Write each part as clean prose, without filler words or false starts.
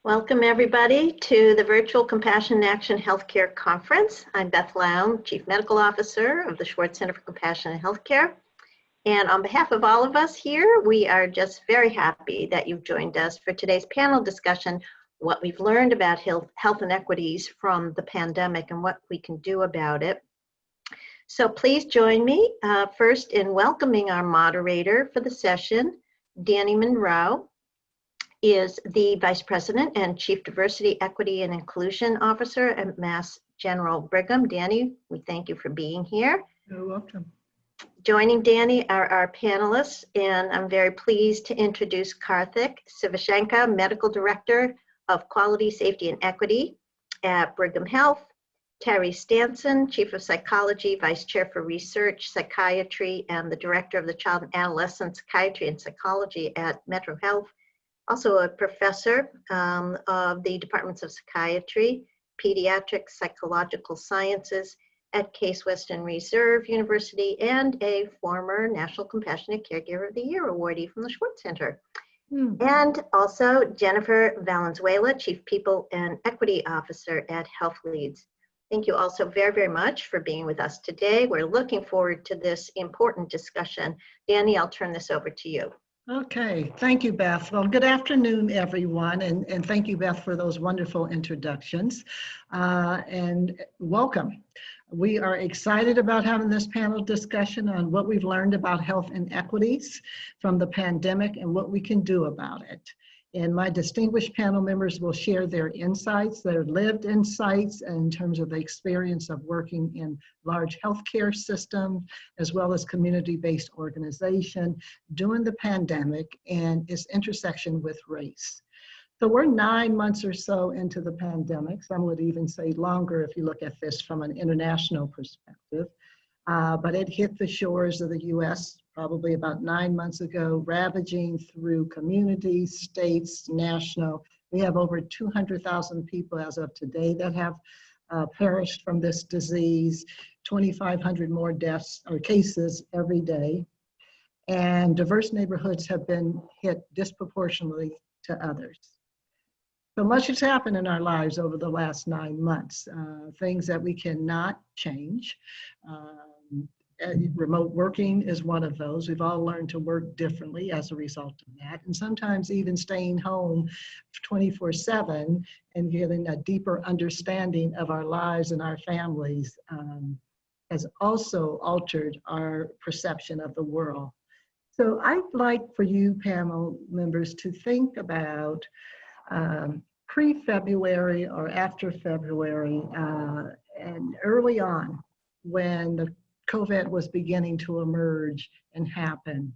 Welcome everybody to the virtual Compassion in Action Healthcare Conference. I'm Beth Lown, Chief Medical Officer of the Schwartz Center for Compassion in Healthcare. And on behalf of all of us here, we are just very happy that you've joined us for today's panel discussion, what we've learned about health inequities from the pandemic and what we can do about it. So please join me first in welcoming our moderator for the session. Danny Monroe is the Vice President and Chief Diversity, Equity, and Inclusion Officer at Mass General Brigham. Danny, we thank you for being here. You're welcome. Joining Danny are our panelists, and I'm very pleased to introduce Karthik Sivashankar, Medical Director of Quality, Safety, and Equity at Brigham Health, Terry Stanson, Chief of Psychology, Vice Chair for Research, Psychiatry, and the Director of the Child and Adolescent Psychiatry and Psychology at Metro Health, also a professor of the Departments of Psychiatry, Pediatric Psychological Sciences at Case Western Reserve University, and a former National Compassionate Caregiver of the Year awardee from the Schwartz Center. And also Jennifer Valenzuela, Chief People and Equity Officer at Health Leads. Thank you also very, very much for being with us today. We're looking forward to this important discussion. Danny, I'll turn this over to you. Okay, thank you, Beth. Well, good afternoon, everyone, and thank you, Beth, for those wonderful introductions, and welcome. We are excited about having this panel discussion on what we've learned about health inequities from the pandemic and what we can do about it. And my distinguished panel members will share their insights, their lived insights in terms of the experience of working in large healthcare systems, as well as community-based organization during the pandemic and its intersection with race. So we're 9 months or so into the pandemic. Some would even say longer if you look at this from an international perspective. But it hit the shores of the US probably about 9 months ago, ravaging through communities, states, national. We have over 200,000 people as of today that have perished from this disease, 2,500 more deaths or cases every day. And diverse neighborhoods have been hit disproportionately to others. So much has happened in our lives over the last 9 months, things that we cannot change. Remote working is one of those. We've all learned to work differently as a result of that. And sometimes even staying home 24/7 and getting a deeper understanding of our lives and our families has also altered our perception of the world. So I'd like for you panel members to think about pre-February or after February and early on when the COVID was beginning to emerge and happen.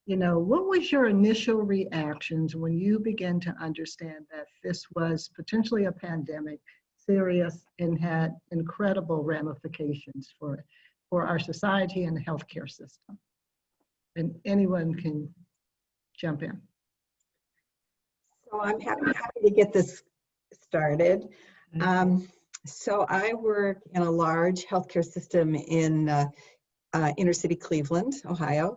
You know, what was your initial reactions when you began to understand that this was potentially a pandemic, serious, and had incredible ramifications for our society and the healthcare system? And anyone can jump in. So I'm happy to get this started. So I work in a large healthcare system in inner city Cleveland, Ohio.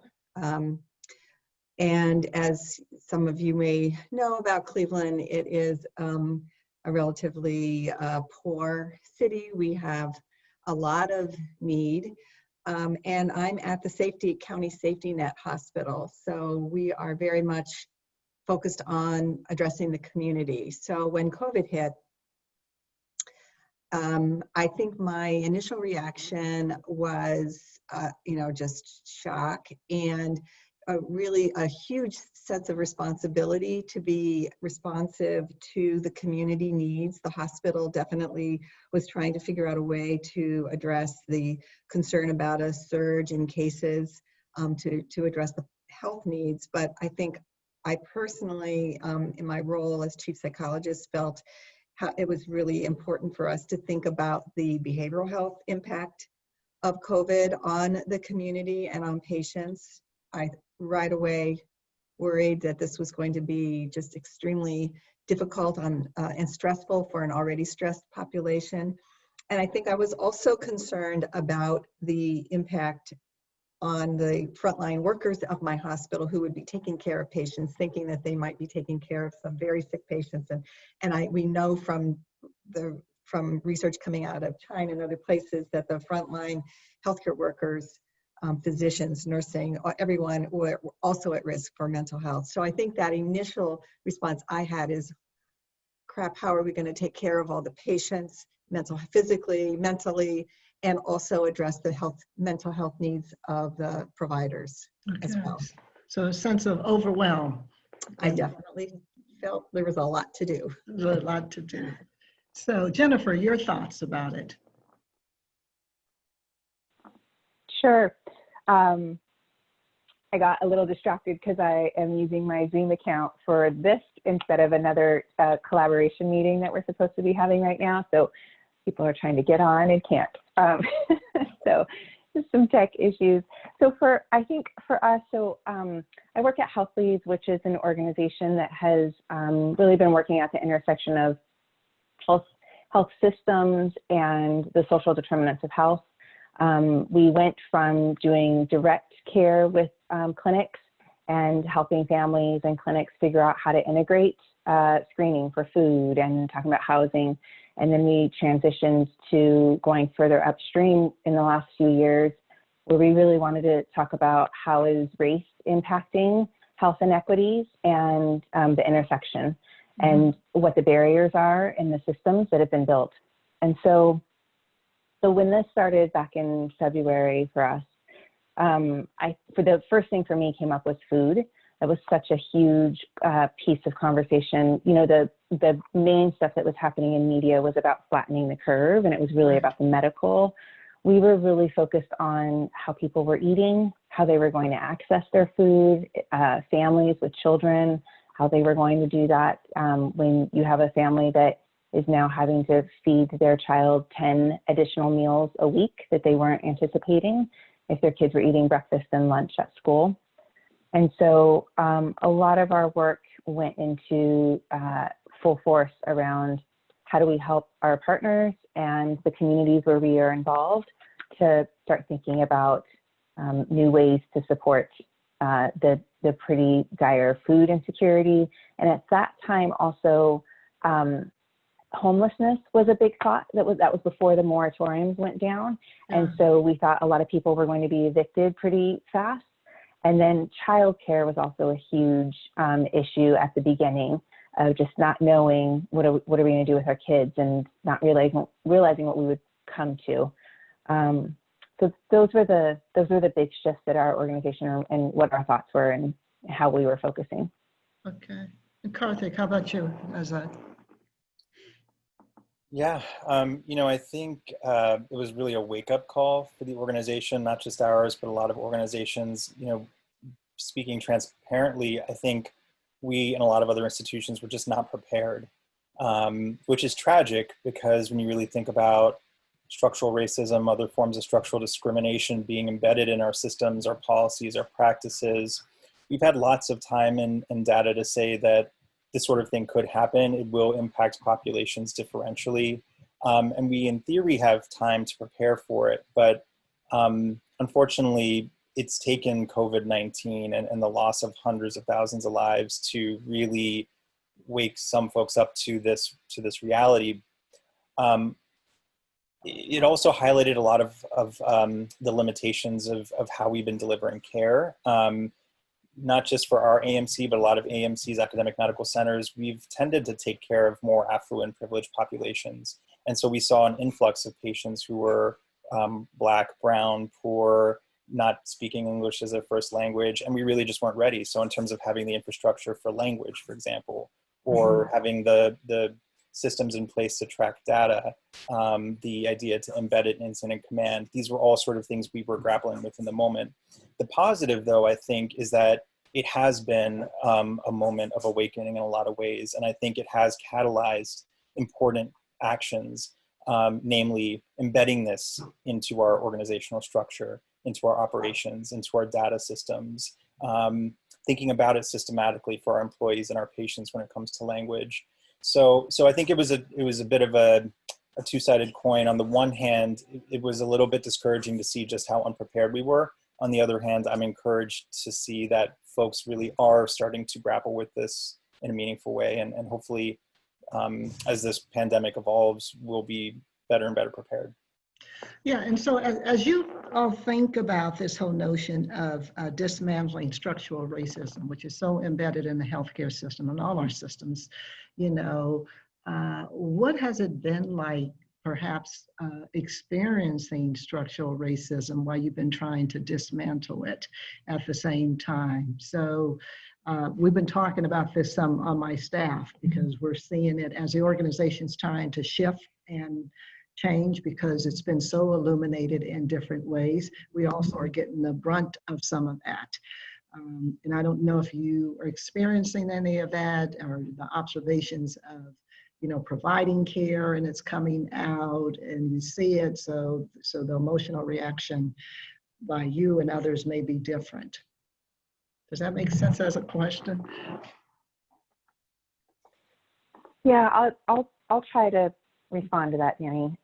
And as some of you may know about Cleveland, it is a relatively poor city. We have a lot of need. And I'm at the County Safety Net Hospital. So we are very much focused on addressing the community. So when COVID hit, I think my initial reaction was, just shock and really a huge sense of responsibility to be responsive to the community needs. The hospital definitely was trying to figure out a way to address the concern about a surge in cases to address the health needs. But I think I personally, in my role as chief psychologist, felt how it was really important for us to think about the behavioral health impact of COVID on the community and on patients. I right away worried that this was going to be just extremely difficult and stressful for an already stressed population. And I think I was also concerned about the impact on the frontline workers of my hospital who would be taking care of patients, thinking that they might be taking care of some very sick patients. And we know from research coming out of China and other places that the frontline healthcare workers, physicians, nursing, everyone were also at risk for mental health. So I think that initial response I had is, crap, how are we going to take care of all the patients, physically, mentally, and also address the mental health needs of the providers as well. So a sense of overwhelm. I definitely felt there was a lot to do. There's a lot to do. So Jennifer, your thoughts about it? Sure. I got a little distracted because I am using my Zoom account for this instead of another collaboration meeting that we're supposed to be having right now. So people are trying to get on and can't. So just some tech issues. So I think for us, I work at Health Leads, which is an organization that has really been working at the intersection of health systems and the social determinants of health. We went from doing direct care with clinics and helping families and clinics figure out how to integrate screening for food and talking about housing. And then we transitioned to going further upstream in the last few years, where we really wanted to talk about how is race impacting health inequities and the intersection and what the barriers are in the systems that have been built. And so when this started back in February for us, for the first thing for me came up was food. That was such a huge piece of conversation. You know, the main stuff that was happening in media was about flattening the curve, and it was really about the medical. We were really focused on how people were eating, how they were going to access their food, families with children, how they were going to do that when you have a family that is now having to feed their child 10 additional meals a week that they weren't anticipating if their kids were eating breakfast and lunch at school. And so a lot of our work went into full force around how do we help our partners and the communities where we are involved to start thinking about new ways to support the pretty dire food insecurity. And at that time also, homelessness was a big thought. That was before the moratoriums went down. And so we thought a lot of people were going to be evicted pretty fast. And then childcare was also a huge issue at the beginning of just not knowing what are we going to do with our kids and not realizing what we would come to. So those were the big shifts at our organization and what our thoughts were and how we were focusing. Okay. And Karthik, how about you Yeah, I think it was really a wake-up call for the organization, not just ours, but a lot of organizations. Speaking transparently, I think we and a lot of other institutions were just not prepared, which is tragic because when you really think about structural racism, other forms of structural discrimination being embedded in our systems, our policies, our practices, we've had lots of time and data to say that this sort of thing could happen. It will impact populations differentially. And we, in theory, have time to prepare for it. But unfortunately, it's taken COVID-19 and the loss of hundreds of thousands of lives to really wake some folks up to this reality. It also highlighted a lot of the limitations of how we've been delivering care. Not just for our AMC, but a lot of AMC's academic medical centers, we've tended to take care of more affluent privileged populations. And so we saw an influx of patients who were Black, brown, poor, not speaking English as a first language, and we really just weren't ready. So in terms of having the infrastructure for language, for example, or having the systems in place to track data, the idea to embed it in incident command, these were all sort of things we were grappling with in the moment. The positive, though, I think, is that it has been a moment of awakening in a lot of ways, and I think it has catalyzed important actions, namely embedding this into our organizational structure, into our operations, into our data systems, thinking about it systematically for our employees and our patients when it comes to language. So I think it was a bit of a two-sided coin. On the one hand, it was a little bit discouraging to see just how unprepared we were. On the other hand, I'm encouraged to see that folks really are starting to grapple with this in a meaningful way, and hopefully as this pandemic evolves, we'll be better and better prepared. Yeah, and so as you all think about this whole notion of dismantling structural racism, which is so embedded in the healthcare system and all our systems, you know, what has it been like perhaps experiencing structural racism while you've been trying to dismantle it at the same time? So we've been talking about this some on my staff because we're seeing it as the organization's trying to shift and change because it's been so illuminated in different ways. We also are getting the brunt of some of that. And I don't know if you are experiencing any of that or the observations of, you know, providing care and it's coming out and you see it. So the emotional reaction by you and others may be different. Does that make sense as a question? Yeah, I'll try to respond to that, Danny.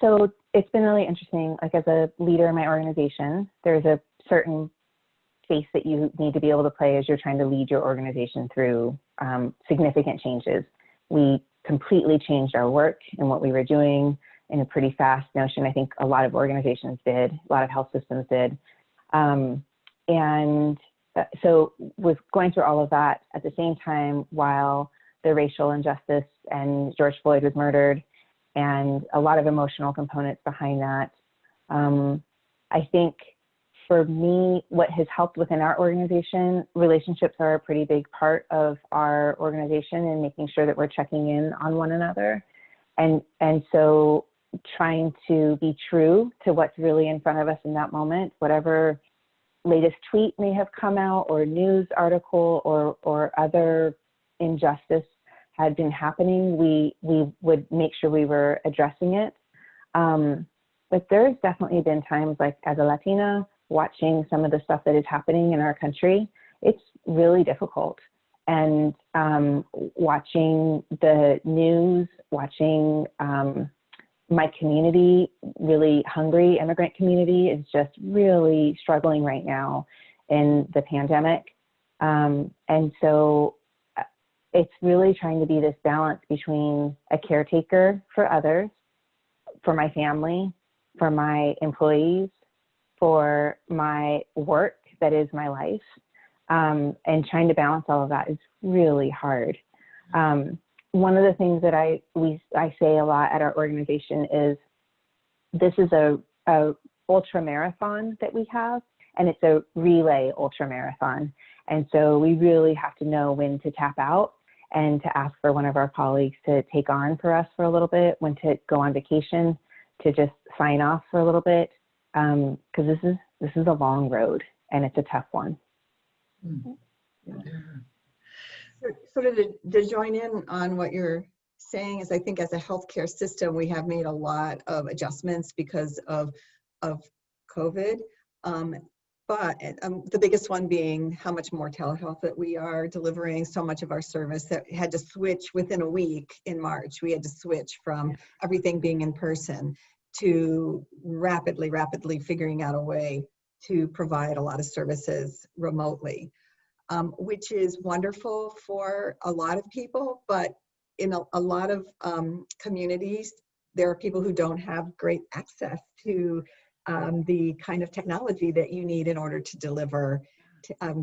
So it's been really interesting. Like as a leader in my organization, there's a certain space that you need to be able to play as you're trying to lead your organization through significant changes. We completely changed our work and what we were doing in a pretty fast notion. I think a lot of organizations did, a lot of health systems did. So with going through all of that at the same time while the racial injustice and George Floyd was murdered and a lot of emotional components behind that, I think for me, what has helped within our organization, relationships are a pretty big part of our organization and making sure that we're checking in on one another. And so trying to be true to what's really in front of us in that moment, whatever latest tweet may have come out or news article or other injustice had been happening, we would make sure we were addressing it. But there's definitely been times, like as a Latina, watching some of the stuff that is happening in our country, it's really difficult. And watching the news, watching my community, really hungry immigrant community, is just really struggling right now in the pandemic. And so it's really trying to be this balance between a caretaker for others, for my family, for my employees, for my work that is my life, and trying to balance all of that is really hard. One of the things that I say a lot at our organization is this is a ultra marathon that we have, and it's a relay ultra marathon. And so we really have to know when to tap out and to ask for one of our colleagues to take on for us for a little bit, when to go on vacation, to just sign off for a little bit, because this is a long road and it's a tough one. Mm-hmm. Sort of to join in on what you're saying is, I think as a healthcare system, we have made a lot of adjustments because of COVID. But the biggest one being how much more telehealth that we are delivering. So much of our service that had to switch within a week in March. We had to switch from everything being in person to rapidly figuring out a way to provide a lot of services remotely, which is wonderful for a lot of people. But in a lot of communities, there are people who don't have great access to the kind of technology that you need in order to deliver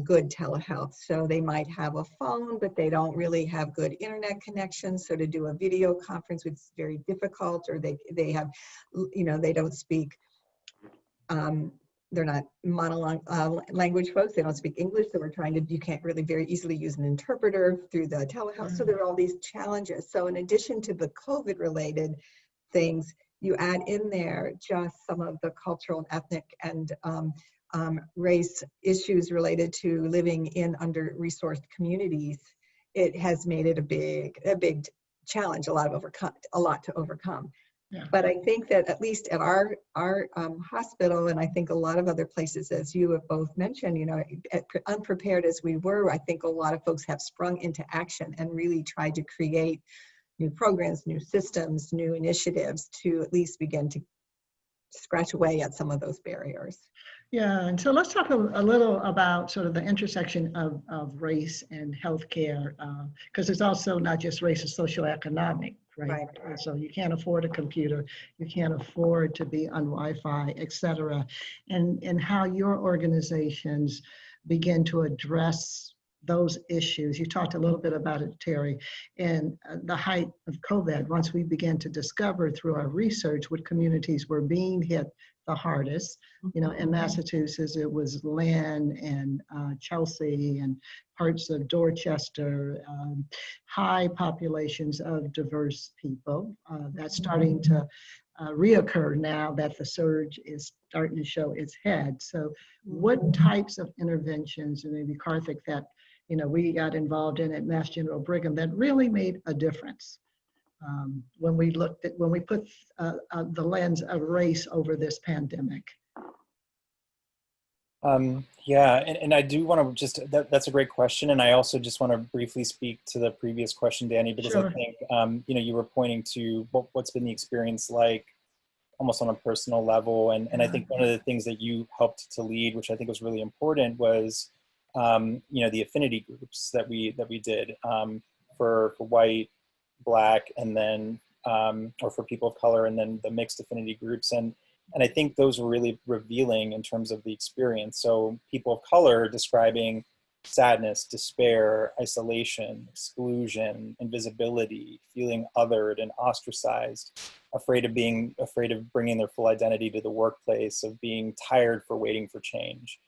good telehealth. So they might have a phone, but they don't really have good internet connections. So to do a video conference, it's very difficult, or they have, they don't speak, they're not language folks, they don't speak English. So you can't really very easily use an interpreter through the telehealth. So there are all these challenges. So in addition to the COVID related things, you add in there just some of the cultural and ethnic and race issues related to living in under-resourced communities. It has made it a big challenge, a lot to overcome. Yeah. But I think that at least at our hospital, and I think a lot of other places, as you have both mentioned, unprepared as we were, I think a lot of folks have sprung into action and really tried to create new programs, new systems, new initiatives to at least begin to scratch away at some of those barriers. Yeah, and so let's talk a little about sort of the intersection of race and healthcare, because it's also not just race, it's socioeconomic, right? So you can't afford a computer, you can't afford to be on Wi-Fi, et cetera, and how your organizations begin to address those issues. You talked a little bit about it, Terry, and the height of COVID, once we began to discover through our research what communities were being hit the hardest. You know, in Massachusetts, it was Lynn and Chelsea and parts of Dorchester, high populations of diverse people. That's starting to reoccur now that the surge is starting to show its head. So what types of interventions, and maybe Karthik, that we got involved in at Mass General Brigham that really made a difference? When we put the lens of race over this pandemic. Yeah, and I do want to just, that's a great question. And I also just want to briefly speak to the previous question, Danny, because Sure. I think, you were pointing to what's been the experience like almost on a personal level. And I think one of the things that you helped to lead, which I think was really important, was, the affinity groups that we did for white, Black, and then, or for people of color, and then the mixed affinity groups. And I think those were really revealing in terms of the experience. So people of color describing sadness, despair, isolation, exclusion, invisibility, feeling othered and ostracized, afraid of bringing their full identity to the workplace, of being tired for waiting for change.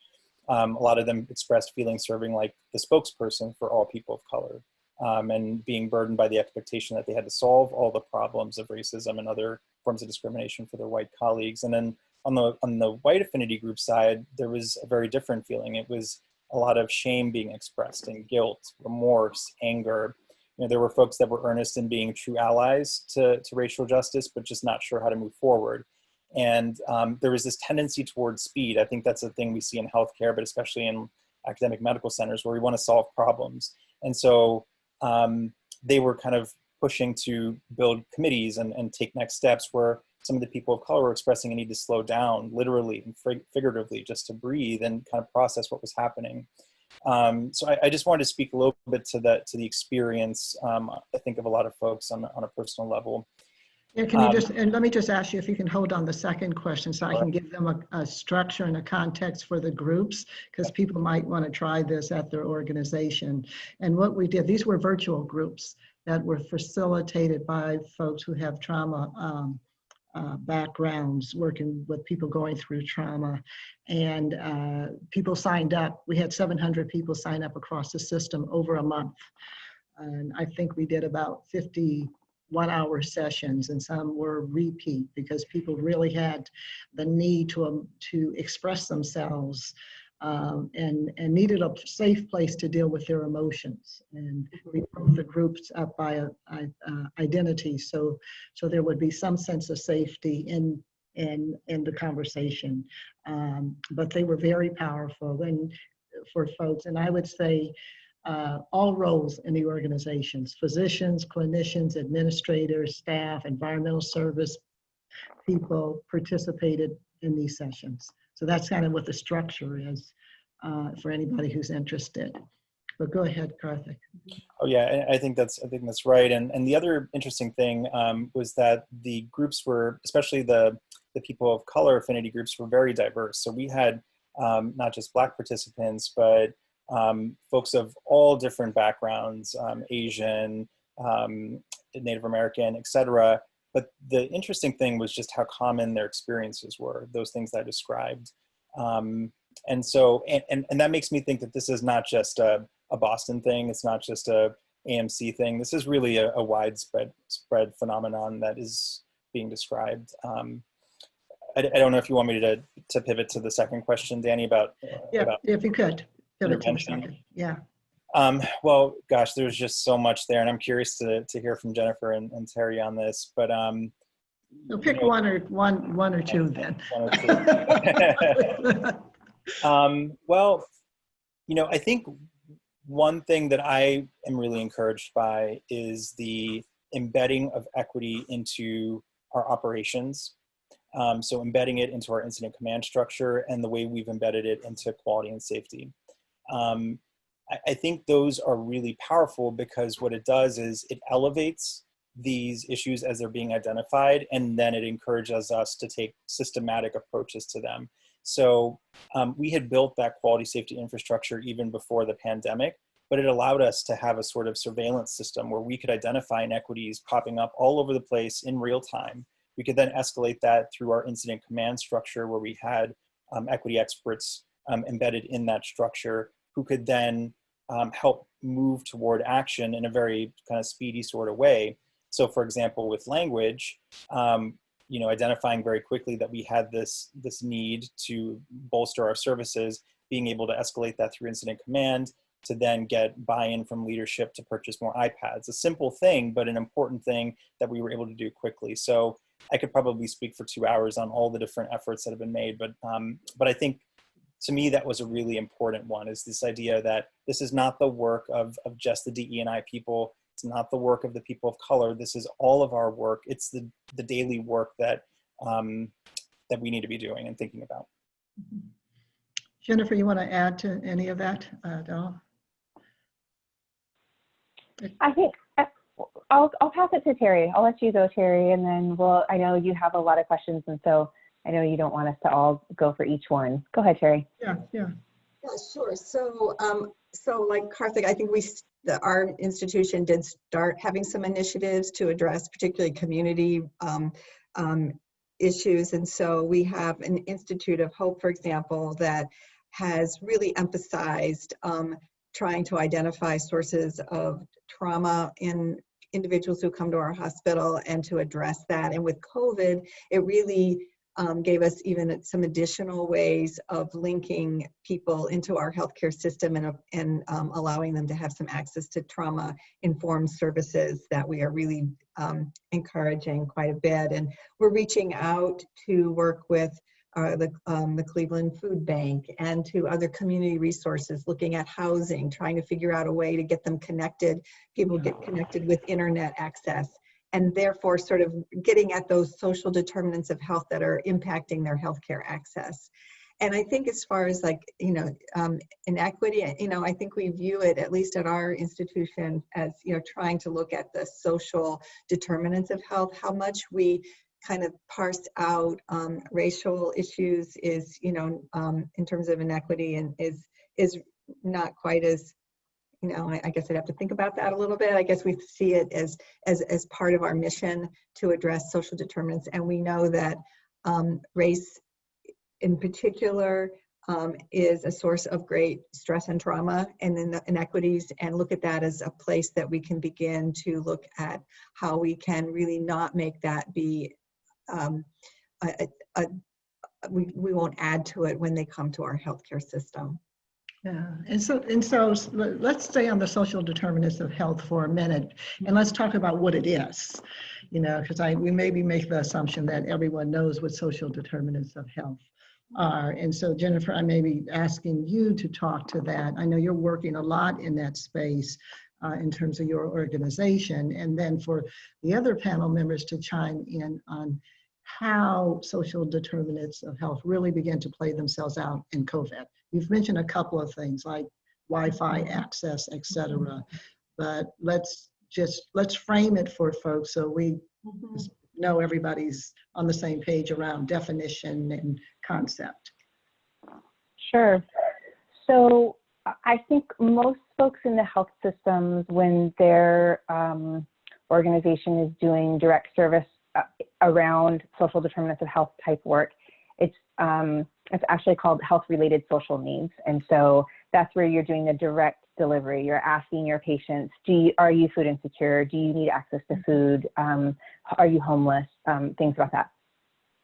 A lot of them expressed feeling serving like the spokesperson for all people of color. And being burdened by the expectation that they had to solve all the problems of racism and other forms of discrimination for their white colleagues. And then on the white affinity group side, there was a very different feeling. It was a lot of shame being expressed, and guilt, remorse, anger. There were folks that were earnest in being true allies to racial justice, but just not sure how to move forward. And there was this tendency towards speed. I think that's a thing we see in healthcare, but especially in academic medical centers, where we want to solve problems. And so they were kind of pushing to build committees and take next steps, where some of the people of color were expressing a need to slow down, literally and figuratively, just to breathe and kind of process what was happening. So I just wanted to speak a little bit to the experience, I think, of a lot of folks on a personal level. Yeah, can you and let me just ask you if you can hold on the second question so I can give them a structure and a context for the groups, because people might want to try this at their organization. And what we did, these were virtual groups that were facilitated by folks who have trauma backgrounds, working with people going through trauma. And people signed up. We had 700 people sign up across the system over a month. And I think we did about 50 one-hour sessions, and some were repeat, because people really had the need to express themselves and needed a safe place to deal with their emotions. And we broke the groups up by identity, so there would be some sense of safety in the conversation. But they were very powerful and for folks, and I would say all roles in the organizations: physicians, clinicians, administrators, staff, environmental service people participated in these sessions. So that's kind of what the structure is for anybody who's interested. But go ahead, Karthik. Oh yeah, I think that's right. And the other interesting thing was that the groups were, especially the people of color affinity groups, were very diverse. So we had not just Black participants, but folks of all different backgrounds, Asian, Native American, etc. But the interesting thing was just how common their experiences were, those things that I described. And so, and that makes me think that this is not just a Boston thing. It's not just a AMC thing. This is really a widespread phenomenon that is being described. I don't know if you want me to pivot to the second question, Danny, about if you could. Intervention. Yeah. Well, gosh, there's just so much there, and I'm curious to hear from Jennifer and Terry on this. But so pick one or two then. One or two. Well, I think one thing that I am really encouraged by is the embedding of equity into our operations. So embedding it into our incident command structure and the way we've embedded it into quality and safety. I think those are really powerful because what it does is it elevates these issues as they're being identified, and then it encourages us to take systematic approaches to them. So we had built that quality safety infrastructure even before the pandemic, but it allowed us to have a sort of surveillance system where we could identify inequities popping up all over the place in real time. We could then escalate that through our incident command structure where we had equity experts embedded in that structure who could then help move toward action in a very kind of speedy sort of way. So for example, with language, identifying very quickly that we had this need to bolster our services, being able to escalate that through incident command to then get buy-in from leadership to purchase more iPads. A simple thing, but an important thing that we were able to do quickly. So I could probably speak for 2 hours on all the different efforts that have been made, but I think to me that was a really important one, is this idea that this is not the work of just the DE&I people. It's not the work of the people of color. This is all of our work. It's the daily work that that we need to be doing and thinking about. Jennifer, you want to add to any of that at all? I think I'll pass it to Terry. I'll let you go, Terry, and then I know you have a lot of questions, and so I know you don't want us to all go for each one. Go ahead, Terry. Yeah. Yeah, sure. So like Karthik, I think our institution did start having some initiatives to address particularly community issues. And so we have an Institute of Hope, for example, that has really emphasized trying to identify sources of trauma in individuals who come to our hospital and to address that. And with COVID, it really gave us even some additional ways of linking people into our healthcare system and allowing them to have some access to trauma-informed services that we are really encouraging quite a bit. And we're reaching out to work with the Cleveland Food Bank and to other community resources, looking at housing, trying to figure out a way to get them connected, people get connected with internet access, and therefore sort of getting at those social determinants of health that are impacting their healthcare access. And I think as far as inequity, I think we view it, at least at our institution, as, trying to look at the social determinants of health. How much we kind of parse out racial issues is, in terms of inequity, and is not quite as, I guess I'd have to think about that a little bit. I guess we see it as part of our mission to address social determinants. And we know that race in particular is a source of great stress and trauma, and then the inequities, and look at that as a place that we can begin to look at how we can really not make that be, we won't add to it when they come to our healthcare system. Yeah, and so let's stay on the social determinants of health for a minute, and let's talk about what it is, because we maybe make the assumption that everyone knows what social determinants of health are. And so Jennifer, I may be asking you to talk to that. I know you're working a lot in that space in terms of your organization, and then for the other panel members to chime in on how social determinants of health really begin to play themselves out in COVID. You've mentioned a couple of things like Wi-Fi access, et cetera, but let's frame it for folks so we know everybody's on the same page around definition and concept. Sure. So I think most folks in the health systems, when their organization is doing direct service around social determinants of health type work, it's actually called health-related social needs. And so that's where you're doing the direct delivery. You're asking your patients, are you food insecure? Do you need access to food? Are you homeless? Things about that.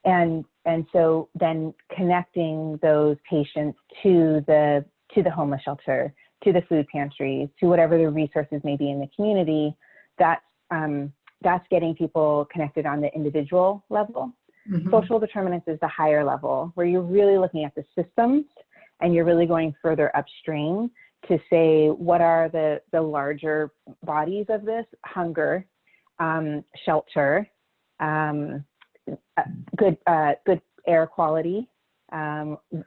And so then connecting those patients to the homeless shelter, to the food pantries, to whatever the resources may be in the community, that's getting people connected on the individual level. Mm-hmm. Social determinants is the higher level, where you're really looking at the systems and you're really going further upstream to say, what are the larger bodies of this? Hunger, shelter, good air quality.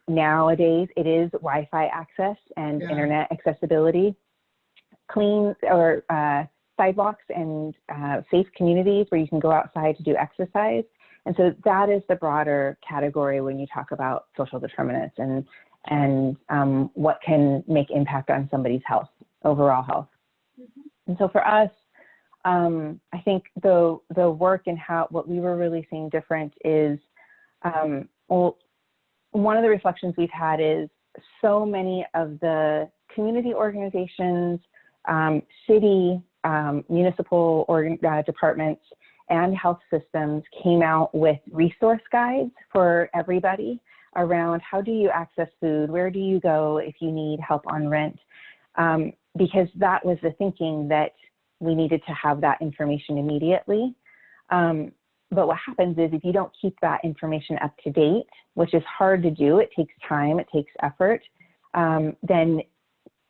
Nowadays, it is Wi-Fi access and internet accessibility, clean or sidewalks and safe communities where you can go outside to do exercise. And so that is the broader category when you talk about social determinants and what can make impact on somebody's health, overall health. And so for us, I think the work and what we were really seeing different is, well, one of the reflections we've had is so many of the community organizations, city, municipal departments, and health systems came out with resource guides for everybody around how do you access food, where do you go if you need help on rent, because that was the thinking that we needed to have that information immediately. But what happens is if you don't keep that information up to date, which is hard to do, it takes time, it takes effort, then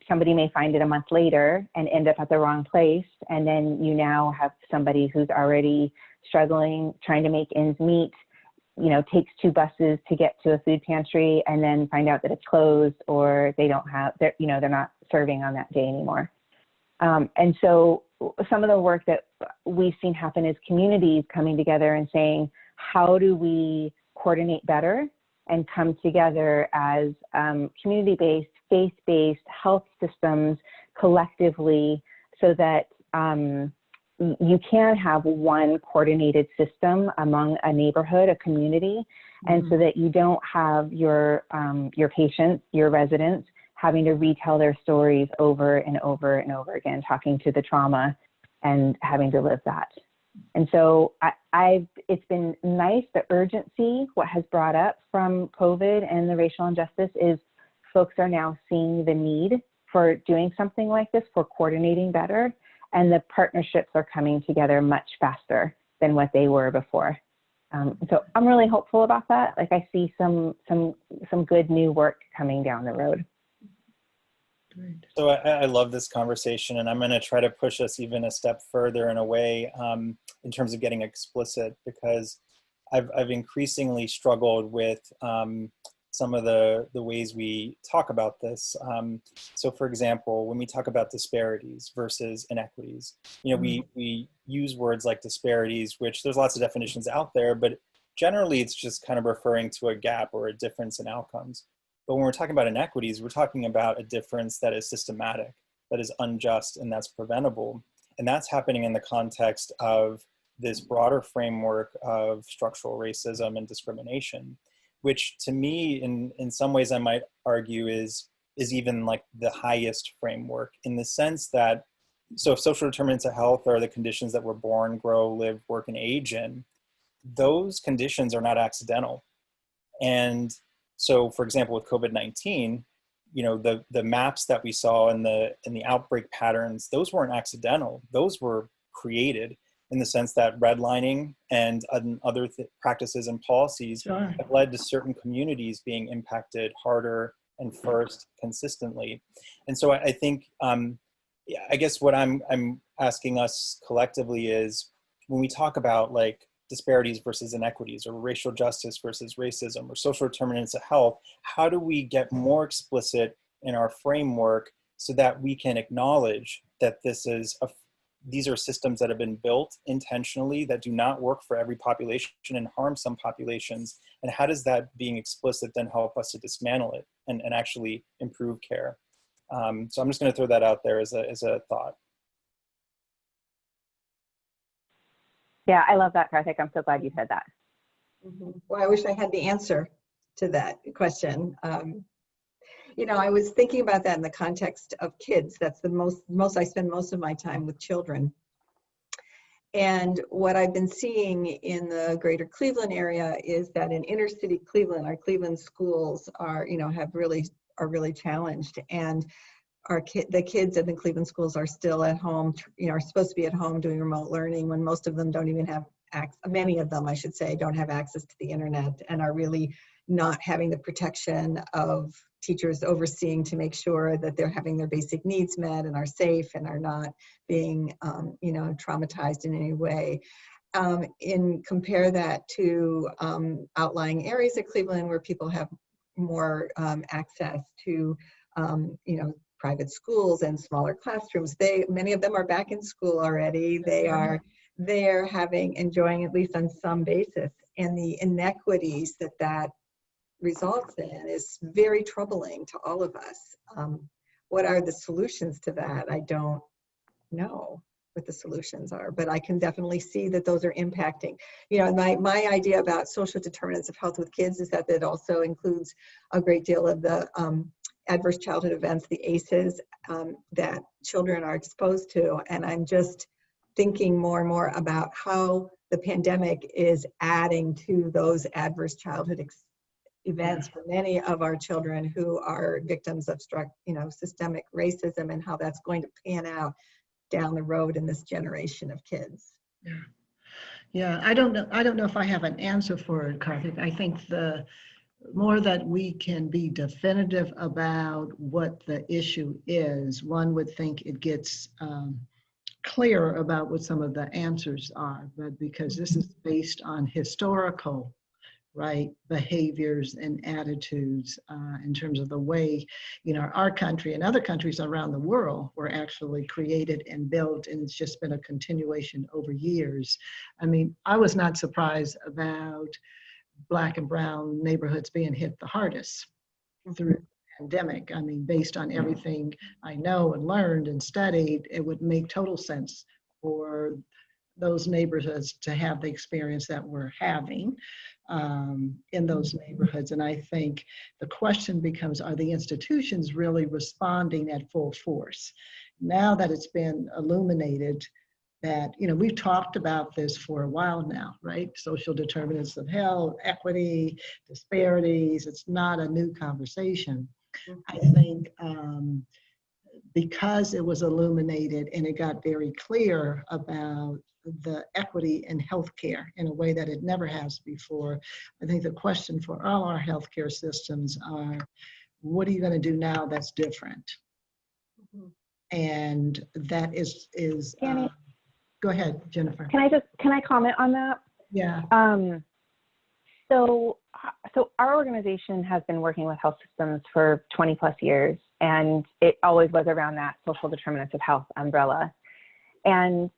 somebody may find it a month later and end up at the wrong place. And then you now have somebody who's already struggling, trying to make ends meet, takes 2 buses to get to a food pantry and then find out that it's closed or they don't have, they're not serving on that day anymore. And so some of the work that we've seen happen is communities coming together and saying, how do we coordinate better and come together as community-based, faith-based health systems collectively so that you can have one coordinated system among a neighborhood, a community, and so that you don't have your patients, your residents, having to retell their stories over and over and over again, talking to the trauma and having to live that. And so it's been nice, the urgency, what has brought up from COVID and the racial injustice is folks are now seeing the need for doing something like this, for coordinating better, and the partnerships are coming together much faster than what they were before. So I'm really hopeful about that. Like I see some good new work coming down the road. Great. So I love this conversation, and I'm going to try to push us even a step further in a way in terms of getting explicit, because I've increasingly struggled with some of the ways we talk about this. So for example, when we talk about disparities versus inequities, we use words like disparities, which there's lots of definitions out there, but generally it's just kind of referring to a gap or a difference in outcomes. But when we're talking about inequities, we're talking about a difference that is systematic, that is unjust, and that's preventable. And that's happening in the context of this broader framework of structural racism and discrimination, which to me, in some ways I might argue is even like the highest framework, in the sense that, so if social determinants of health are the conditions that we're born, grow, live, work, and age in, those conditions are not accidental. And so, for example, with COVID-19, the maps that we saw in the outbreak patterns, those weren't accidental. Those were created in the sense that redlining and other practices and policies have led to certain communities being impacted harder and first consistently. And so I think, I guess what I'm asking us collectively is, when we talk about like disparities versus inequities, or racial justice versus racism, or social determinants of health, how do we get more explicit in our framework so that we can acknowledge that these are systems that have been built intentionally that do not work for every population and harm some populations? And how does that being explicit then help us to dismantle it and actually improve care? So I'm just going to throw that out there as a thought. Yeah, I love that, Karthik. I'm so glad you said that. Well, I wish I had the answer to that question. I was thinking about that in the context of kids. That's the most I spend most of my time with children. And what I've been seeing in the greater Cleveland area is that in inner city Cleveland, our Cleveland schools are really challenged. And the kids in the Cleveland schools are still at home, are supposed to be at home doing remote learning, when most of them don't even have many of them, I should say, don't have access to the internet, and are really not having the protection of teachers overseeing to make sure that they're having their basic needs met and are safe and are not being, traumatized in any way. and compare that to outlying areas of Cleveland where people have more access to, private schools and smaller classrooms. Many of them are back in school already. They're enjoying, at least on some basis, and the inequities that results in is very troubling to all of us. What are the solutions to that? I don't know what the solutions are, but I can definitely see that those are impacting. My idea about social determinants of health with kids is that it also includes a great deal of the adverse childhood events, the ACEs, that children are exposed to. And I'm just thinking more and more about how the pandemic is adding to those adverse childhood events for many of our children who are victims of systemic racism, and how that's going to pan out down the road in this generation of kids. Yeah, I don't know if I have an answer for it, Karthik. I think the more that we can be definitive about what the issue is, one would think it gets clearer about what some of the answers are. But because this is based on historical, right, behaviors and attitudes in terms of the way, our country and other countries around the world were actually created and built, and it's just been a continuation over years. I mean, I was not surprised about Black and brown neighborhoods being hit the hardest through the pandemic. I mean, based on everything I know and learned and studied, it would make total sense for those neighborhoods to have the experience that we're having in those neighborhoods. And I think the question becomes, are the institutions really responding at full force? Now that it's been illuminated that, we've talked about this for a while now, right? Social determinants of health, equity, disparities, it's not a new conversation. I think because it was illuminated and it got very clear about the equity in healthcare in a way that it never has before, I think the question for all our healthcare systems are, what are you going to do now that's different? And that is go ahead, Jennifer. Can I comment on that? Yeah. So our organization has been working with health systems for 20 plus years, and it always was around that social determinants of health umbrella. And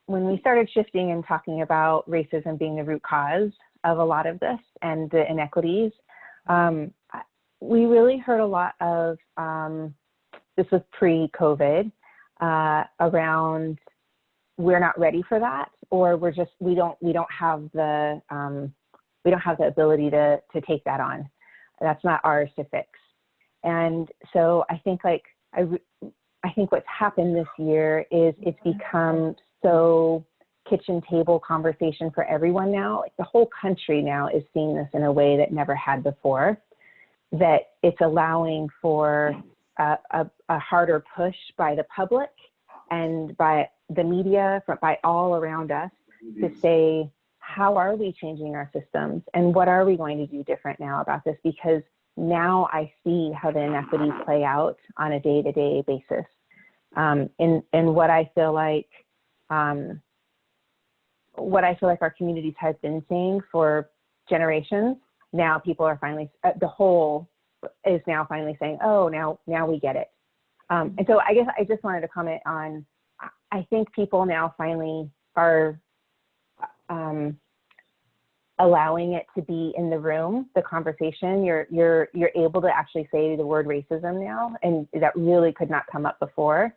when we started shifting and talking about racism being the root cause of a lot of this and the inequities, we really heard a lot of, this was pre-COVID, around we're not ready for that, or we don't have the ability to take that on. That's not ours to fix. And so I think I think what's happened this year is it's become so kitchen table conversation for everyone now. Like the whole country now is seeing this in a way that never had before, that it's allowing for a harder push by the public and by the media, by all around us, to say, how are we changing our systems and what are we going to do different now about this? Because now I see how the inequities play out on a day-to-day basis. And what I feel like our communities have been saying for generations, now people are finally, the whole is now finally saying, oh, now we get it. And so I guess I just wanted to comment on, I think people now finally are allowing it to be in the room, the conversation. You're able to actually say the word racism now, and that really could not come up before.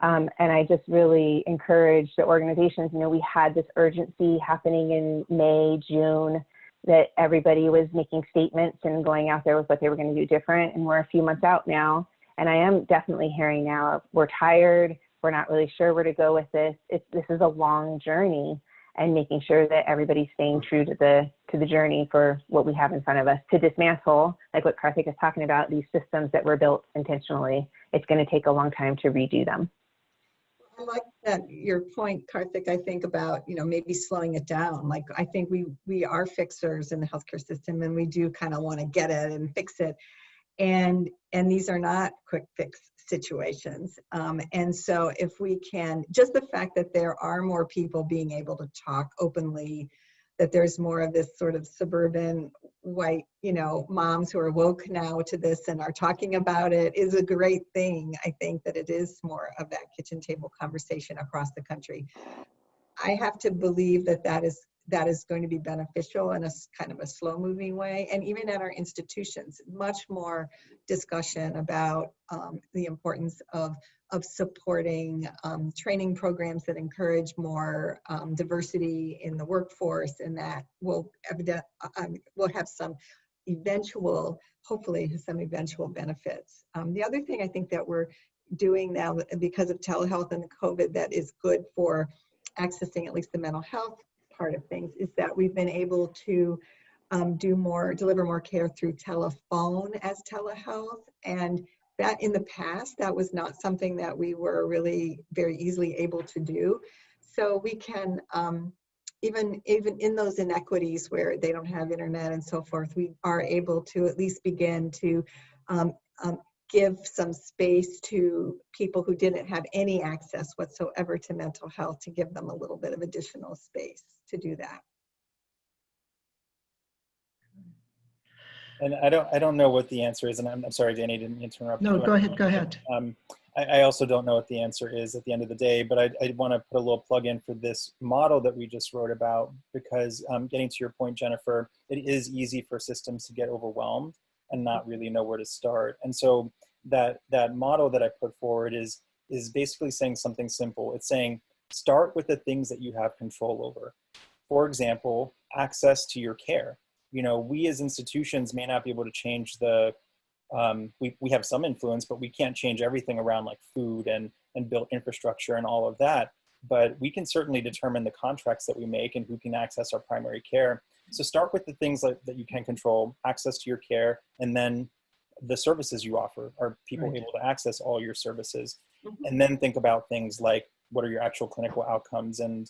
And I just really encourage the organizations. We had this urgency happening in May, June, that everybody was making statements and going out there with what they were going to do different. And we're a few months out now, and I am definitely hearing now, we're tired. We're not really sure where to go with this. This is a long journey, and making sure that everybody's staying true to the journey for what we have in front of us to dismantle, like what Karthik is talking about, these systems that were built intentionally. It's going to take a long time to redo them. I like that your point, Karthik, I think about, maybe slowing it down. Like, I think we are fixers in the healthcare system, and we do kind of want to get it and fix it. And these are not quick fix situations. And so if we can, just the fact that there are more people being able to talk openly, that there's more of this sort of suburban white, moms who are woke now to this and are talking about it is a great thing. I think that it is more of that kitchen table conversation across the country. I have to believe that is going to be beneficial in a kind of a slow moving way. And even at our institutions, much more discussion about the importance of supporting training programs that encourage more diversity in the workforce, and that will have some eventual, hopefully some eventual benefits. The other thing I think that we're doing now because of telehealth and COVID that is good for accessing at least the mental health part of things is that we've been able to deliver more care through telephone as telehealth. And that in the past, that was not something that we were really very easily able to do. So we can, even in those inequities where they don't have internet and so forth, we are able to at least begin to give some space to people who didn't have any access whatsoever to mental health, to give them a little bit of additional space to do that. And I don't know what the answer is, and I'm sorry, Danny, didn't mean to interrupt. No, go ahead. I also don't know what the answer is at the end of the day, but I want to put a little plug in for this model that we just wrote about, because getting to your point, Jennifer, it is easy for systems to get overwhelmed and not really know where to start. And so that model that I put forward is basically saying something simple. It's saying, start with the things that you have control over. For example, access to your care. We as institutions may not be able to change we have some influence, but we can't change everything around like food and built infrastructure and all of that. But we can certainly determine the contracts that we make and who can access our primary care. So start with the things that you can control, access to your care, and then the services you offer. Are people able to access all your services? And then think about things like, what are your actual clinical outcomes, and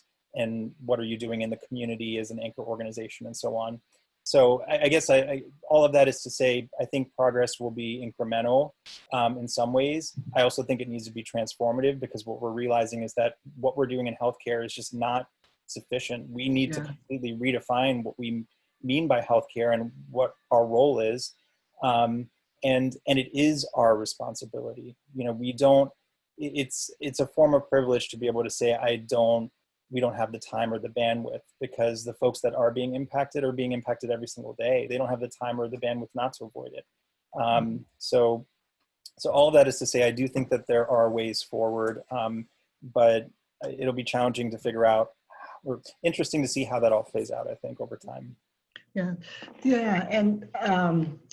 what are you doing in the community as an anchor organization, and so on. So I guess all of that is to say, I think progress will be incremental in some ways. I also think it needs to be transformative, because what we're realizing is that what we're doing in healthcare is just not sufficient. We need to completely redefine what we mean by healthcare and what our role is. And it is our responsibility. It's a form of privilege to be able to say, we don't have the time or the bandwidth, because the folks that are being impacted every single day. They don't have the time or the bandwidth not to avoid it. So all of that is to say, I do think that there are ways forward, but it'll be challenging to figure out, or interesting to see how that all plays out, I think, over time. Yeah. And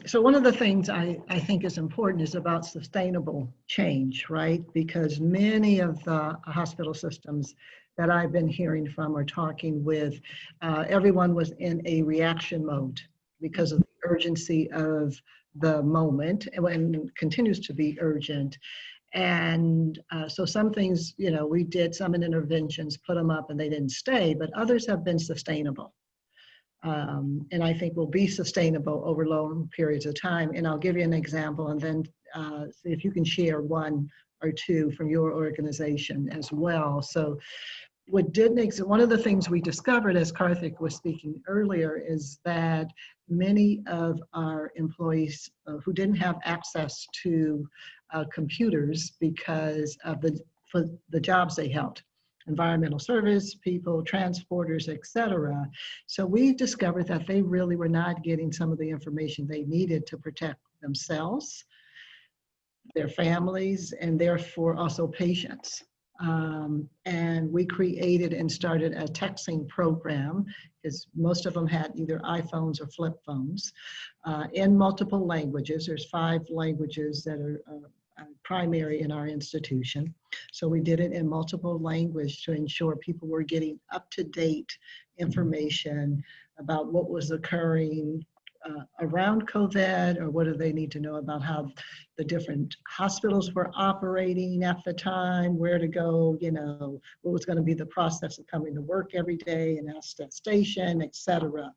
so one of the things I think is important is about sustainable change, right? Because many of the hospital systems that I've been hearing from or talking with, everyone was in a reaction mode because of the urgency of the moment, and continues to be urgent. And so some things, we did some interventions, put them up, and they didn't stay, but others have been sustainable. And I think will be sustainable over long periods of time. And I'll give you an example, and then see if you can share one or two from your organization as well. So one of the things we discovered, as Karthik was speaking earlier, is that many of our employees who didn't have access to computers because of the jobs they held, environmental service people, transporters, etc. So we discovered that they really were not getting some of the information they needed to protect themselves, their families, and therefore also patients. And we created and started a texting program, because most of them had either iPhones or flip phones, in multiple languages. There's 5 languages that are primary in our institution. So we did it in multiple language to ensure people were getting up-to-date information about what was occurring around COVID, or what do they need to know about how the different hospitals were operating at the time, where to go, what was going to be the process of coming to work every day and attestation, etc.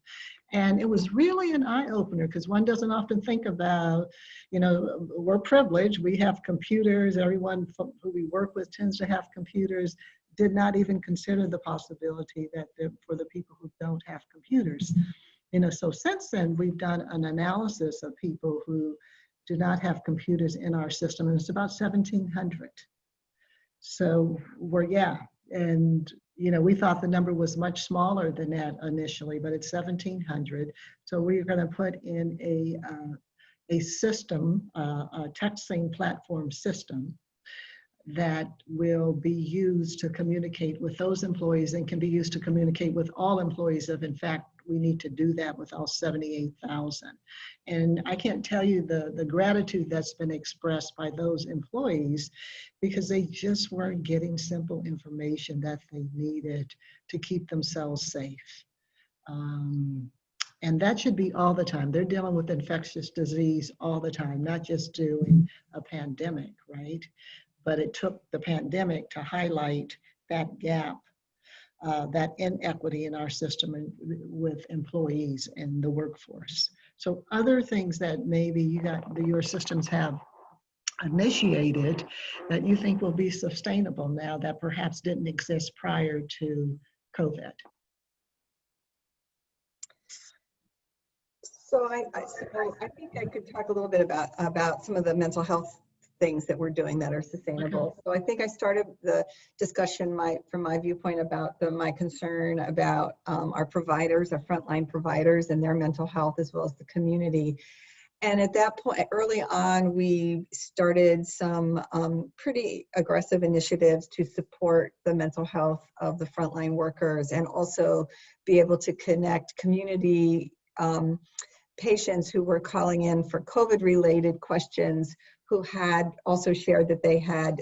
And it was really an eye-opener because one doesn't often think about, you know, we're privileged, we have computers, everyone who we work with tends to have computers, did not even consider the possibility that for the people who don't have computers. You know, so since then, we've done an analysis of people who do not have computers in our system, and it's about 1,700. So and you know, we thought the number was much smaller than that initially, but it's 1,700. So we're going to put in a system, a texting platform system that will be used to communicate with those employees and can be used to communicate with all employees if in fact we need to do that with all 78,000. And I can't tell you the gratitude that's been expressed by those employees because they just weren't getting simple information that they needed to keep themselves safe. And that should be all the time. They're dealing with infectious disease all the time, not just during a pandemic, right? But it took the pandemic to highlight that gap, that inequity in our system with employees in the workforce. So other things that maybe your systems have initiated that you think will be sustainable now that perhaps didn't exist prior to COVID? So I think I could talk a little bit about some of the mental health things that we're doing that are sustainable. So I think I started the discussion from my viewpoint about my concern about our providers, our frontline providers and their mental health as well as the community. And at that point, early on, we started some pretty aggressive initiatives to support the mental health of the frontline workers and also be able to connect community patients who were calling in for COVID-related questions who had also shared that they had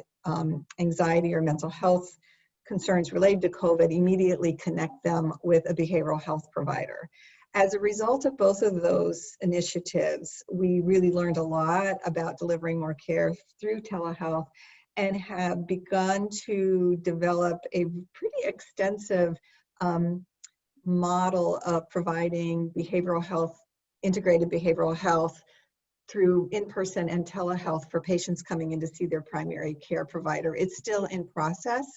anxiety or mental health concerns related to COVID, immediately connect them with a behavioral health provider. As a result of both of those initiatives, we really learned a lot about delivering more care through telehealth and have begun to develop a pretty extensive model of providing behavioral health, integrated behavioral health through in-person and telehealth for patients coming in to see their primary care provider. It's still in progress,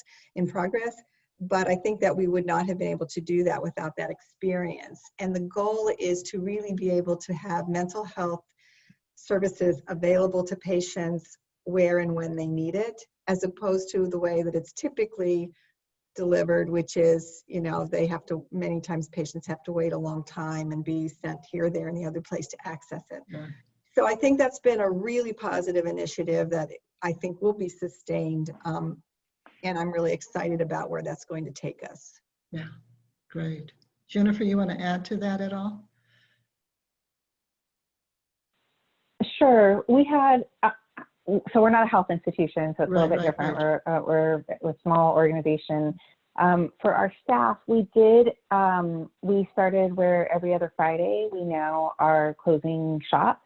but I think that we would not have been able to do that without that experience. And the goal is to really be able to have mental health services available to patients where and when they need it, as opposed to the way that it's typically delivered, which is, you know, many times patients have to wait a long time and be sent here, there, and the other place to access it. Yeah. So I think that's been a really positive initiative that I think will be sustained. And I'm really excited about where that's going to take us. Yeah, great. Jennifer, you want to add to that at all? Sure. We had, so we're not a health institution, so it's a little bit different. Right. We're a small organization. For our staff, we started where every other Friday we now are closing shop.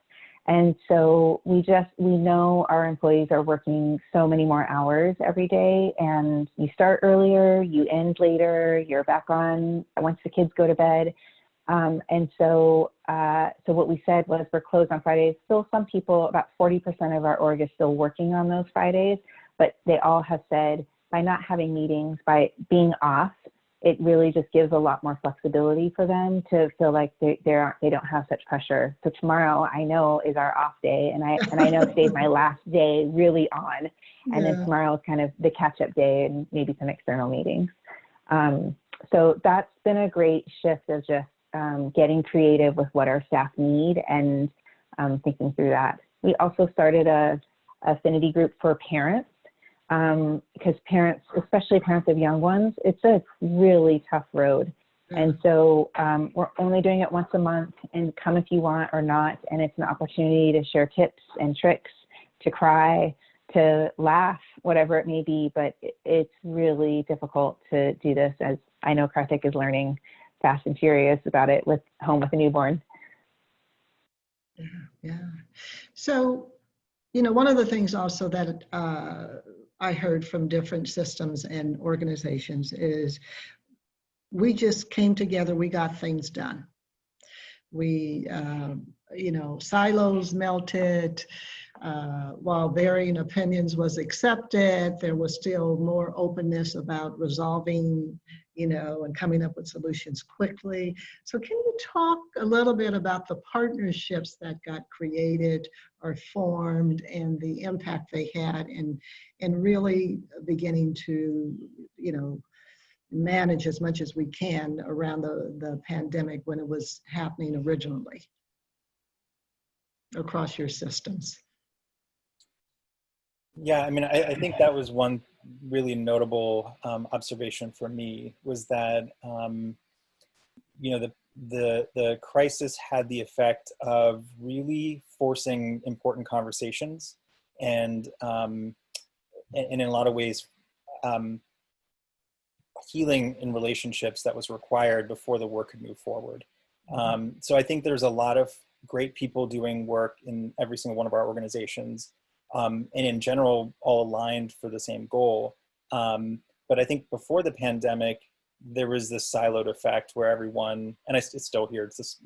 And so we know our employees are working so many more hours every day, and you start earlier, you end later, you're back on once the kids go to bed. And so what we said was we're closed on Fridays. Still some people, about 40% of our org is still working on those Fridays, but they all have said by not having meetings, by being off, it really just gives a lot more flexibility for them to feel like they don't have such pressure. So tomorrow I know is our off day, and I know today's my last day really on, and then tomorrow is kind of the catch-up day and maybe some external meetings. So that's been a great shift of just getting creative with what our staff need and thinking through that. We also started a affinity group for parents. Because parents, especially parents of young ones, it's a really tough road. And so we're only doing it once a month, and come if you want or not. And it's an opportunity to share tips and tricks, to cry, to laugh, whatever it may be. But it's really difficult to do this, as I know Karthik is learning fast and furious about it with home with a newborn. Yeah. So, you know, one of the things also that I heard from different systems and organizations is we just came together, we got things done. We, silos melted. While varying opinions was accepted, there was still more openness about resolving, and coming up with solutions quickly. So can you talk a little bit about the partnerships that got created or formed and the impact they had in really beginning to, manage as much as we can around the pandemic when it was happening originally across your systems? Yeah, I mean, I think that was one really notable observation for me, was that the crisis had the effect of really forcing important conversations, and in a lot of ways healing in relationships that was required before the work could move forward. So I think there's a lot of great people doing work in every single one of our organizations, and in general, all aligned for the same goal. But I think before the pandemic, there was this siloed effect where everyone, and it's still here, it's just,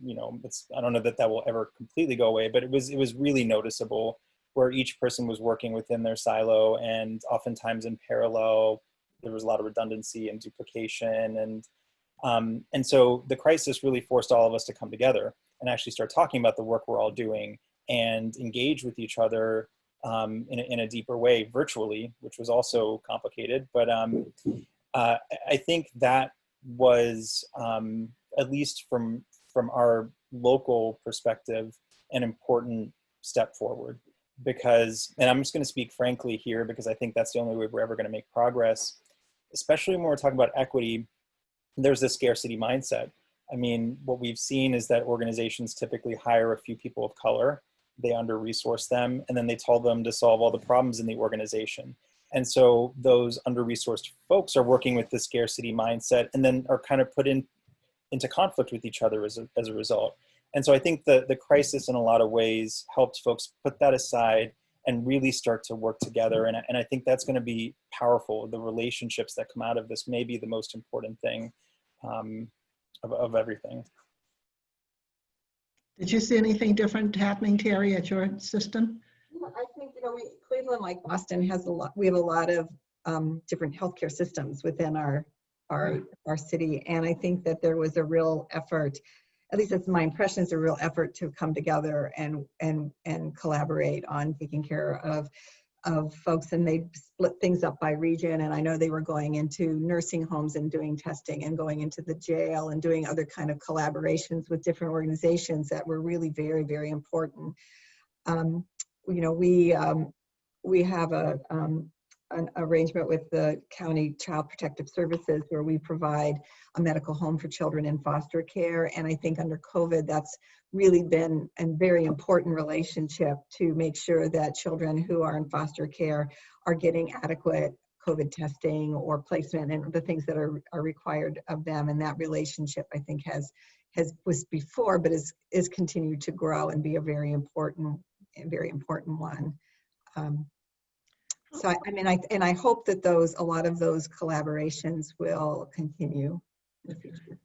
I don't know that will ever completely go away, but it was really noticeable where each person was working within their silo, and oftentimes in parallel. There was a lot of redundancy and duplication, and so the crisis really forced all of us to come together and actually start talking about the work we're all doing and engage with each other in a deeper way virtually, which was also complicated. But I think that was, at least from our local perspective, an important step forward. Because, and I'm just going to speak frankly here, because I think that's the only way we're ever going to make progress, especially when we're talking about equity. There's this scarcity mindset. I mean, what we've seen is that organizations typically hire a few people of color, they under-resource them, and then they tell them to solve all the problems in the organization. And so those under-resourced folks are working with the scarcity mindset, and then are kind of put into conflict with each other as a result. And so I think the crisis in a lot of ways helped folks put that aside and really start to work together. And I think that's going to be powerful. The relationships that come out of this may be the most important thing of everything. Did you see anything different happening, Terry, at your system? I think, Cleveland, like Boston, we have a lot of different healthcare systems within our city. And I think that there was a real effort, at least that's my impression, is a real effort to come together and collaborate on taking care of folks. And they split things up by region. And I know they were going into nursing homes and doing testing, and going into the jail and doing other kind of collaborations with different organizations that were really very, very important. We have an arrangement with the County Child Protective Services where we provide a medical home for children in foster care. And I think under COVID, that's really been a very important relationship to make sure that children who are in foster care are getting adequate COVID testing or placement and the things that are required of them. And that relationship, I think, was before, but is continued to grow and be a very important one. So I hope that a lot of those collaborations will continue in the future.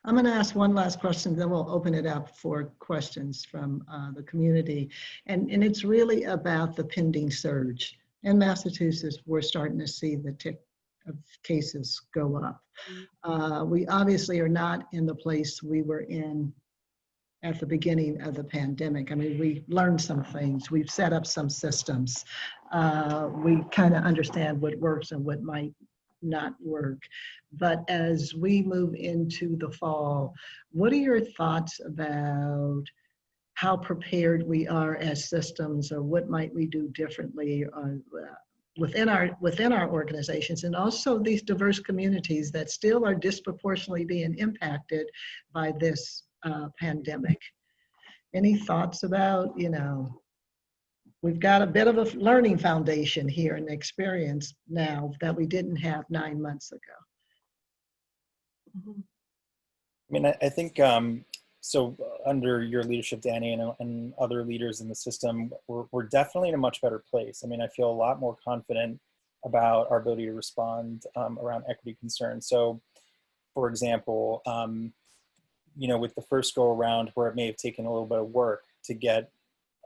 I'm going to ask one last question, then we'll open it up for questions from the community. And it's really about the pending surge. In Massachusetts, we're starting to see the tick of cases go up. We obviously are not in the place we were in at the beginning of the pandemic. I mean, we learned some things. We've set up some systems. We kind of understand what works and what might not work. But as we move into the fall, what are your thoughts about how prepared we are as systems, or what might we do differently within our organizations, and also these diverse communities that still are disproportionately being impacted by this pandemic? Any thoughts about, we've got a bit of a learning foundation here and experience now that we didn't have 9 months ago? Mm-hmm. I mean, I think, so under your leadership, Danny, and other leaders in the system, we're definitely in a much better place. I mean, I feel a lot more confident about our ability to respond around equity concerns. So, for example, you know, with the first go around where it may have taken a little bit of work to get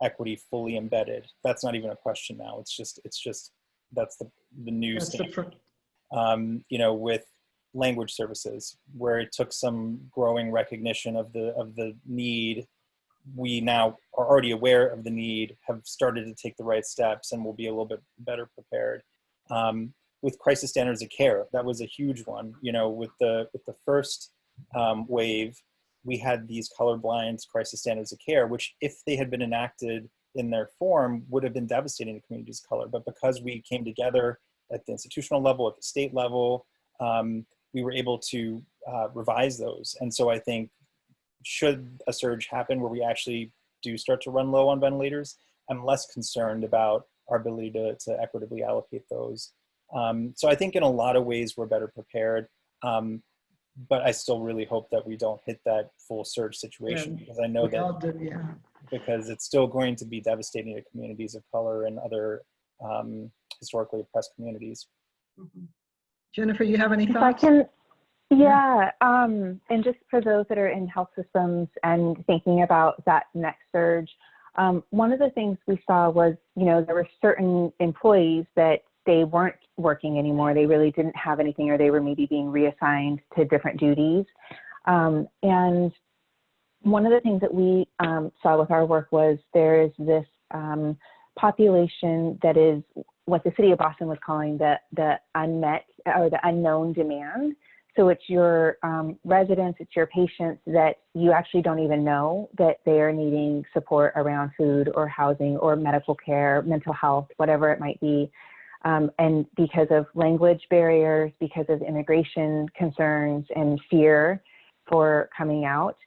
equity fully embedded, that's not even a question now. It's just that's the new standard. You know, with language services, where it took some growing recognition of the need, we now are already aware of the need, have started to take the right steps, and will be a little bit better prepared. With crisis standards of care, that was a huge one. You know, with the first wave, we had these colorblind crisis standards of care, which if they had been enacted in their form would have been devastating to communities of color. But because we came together at the institutional level, at the state level, we were able to revise those. And so I think, should a surge happen where we actually do start to run low on ventilators, I'm less concerned about our ability to equitably allocate those. So I think in a lot of ways we're better prepared, but I still really hope that we don't hit that full surge situation, because I know that because it's still going to be devastating to communities of color and other historically oppressed communities. Jennifer, you have any thoughts? If I can, yeah, and just for those that are in health systems and thinking about that next surge, one of the things we saw was, you know, there were certain employees that they weren't working anymore. They really didn't have anything, or they were maybe being reassigned to different duties. And one of the things that we saw with our work was there is this population that is what the city of Boston was calling the unmet or the unknown demand. So it's your residents, it's your patients that you actually don't even know that they are needing support around food or housing or medical care, mental health, whatever it might be. And because of language barriers, because of immigration concerns and fear for coming out,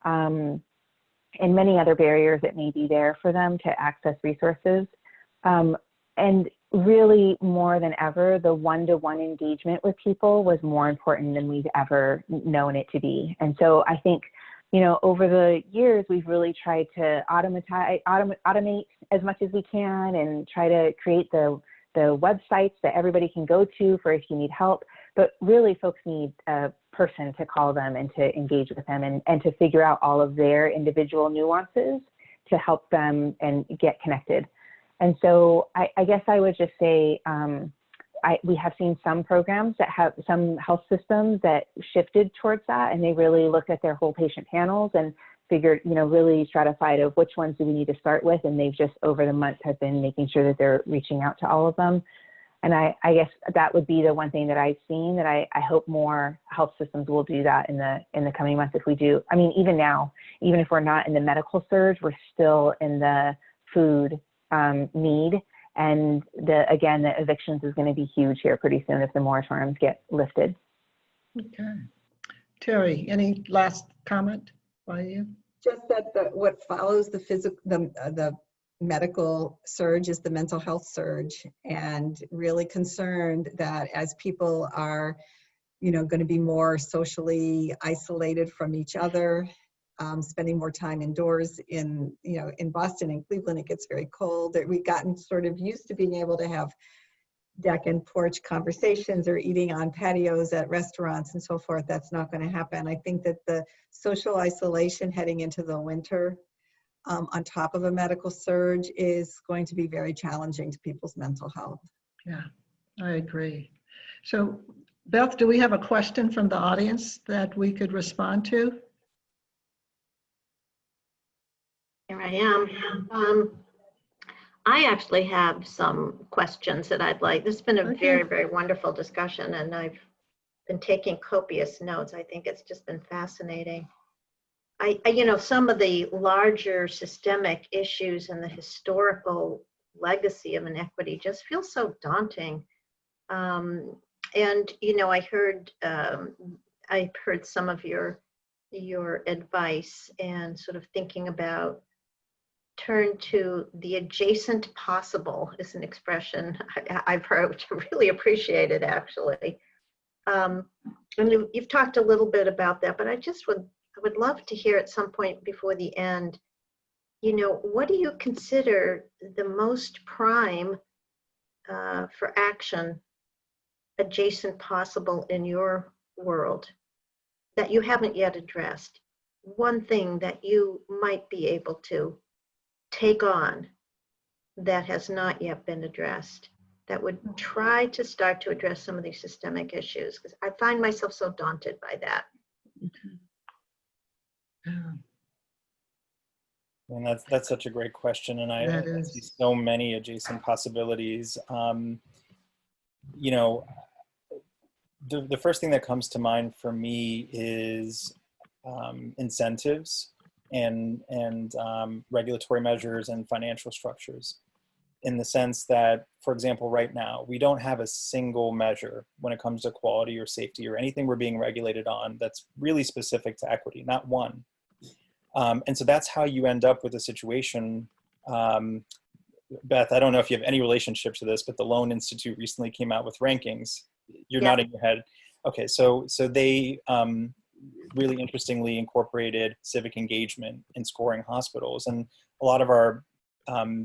and many other barriers that may be there for them to access resources. And really, more than ever, the one-to-one engagement with people was more important than we've ever known it to be. And so I think, you know, over the years, we've really tried to automate as much as we can and try to create the websites that everybody can go to for if you need help. But really, folks need a person to call them and to engage with them and to figure out all of their individual nuances to help them and get connected. And so I guess I would just say we have seen some programs that have some health systems that shifted towards that, and they really looked at their whole patient panels and figured, you know, really stratified of which ones do we need to start with. And they've just over the months have been making sure that they're reaching out to all of them. And I guess that would be the one thing that I've seen that I hope more health systems will do that in the coming months. If we do, I mean, even now, even if we're not in the medical surge, we're still in the food need. And the evictions is going to be huge here pretty soon if the moratoriums get lifted. Okay. Terry, any last comment by you? Just that what follows the medical surge is the mental health surge, and really concerned that as people are, you know, going to be more socially isolated from each other, spending more time indoors in Boston and Cleveland, it gets very cold. We've gotten sort of used to being able to have deck and porch conversations or eating on patios at restaurants and so forth. That's not going to happen. I think that the social isolation heading into the winter on top of a medical surge is going to be very challenging to people's mental health. Yeah, I agree. So Beth, do we have a question from the audience that we could respond to? Here I am. I actually have some questions that I'd like. This has been a very, very wonderful discussion, and I've been taking copious notes. I think it's just been fascinating. You know, some of the larger systemic issues and the historical legacy of inequity just feel so daunting. And you know, I heard some of your advice and sort of thinking about turn to the adjacent possible is an expression I've heard, which I really appreciated actually. And you've talked a little bit about that, but I would love to hear at some point before the end, you know, what do you consider the most prime for action adjacent possible in your world that you haven't yet addressed? one thing that you might be able to take on that has not yet been addressed, that would try to start to address some of these systemic issues? Because I find myself so daunted by that. And that's such a great question, and I see so many adjacent possibilities. You know, the first thing that comes to mind for me is incentives and regulatory measures and financial structures, in the sense that, for example, right now, we don't have a single measure when it comes to quality or safety or anything we're being regulated on that's really specific to equity, not one. And so that's how you end up with a situation. Beth, I don't know if you have any relationship to this, but the Loan Institute recently came out with rankings. You're nodding your head. Okay, so they really interestingly incorporated civic engagement in scoring hospitals. And a lot of our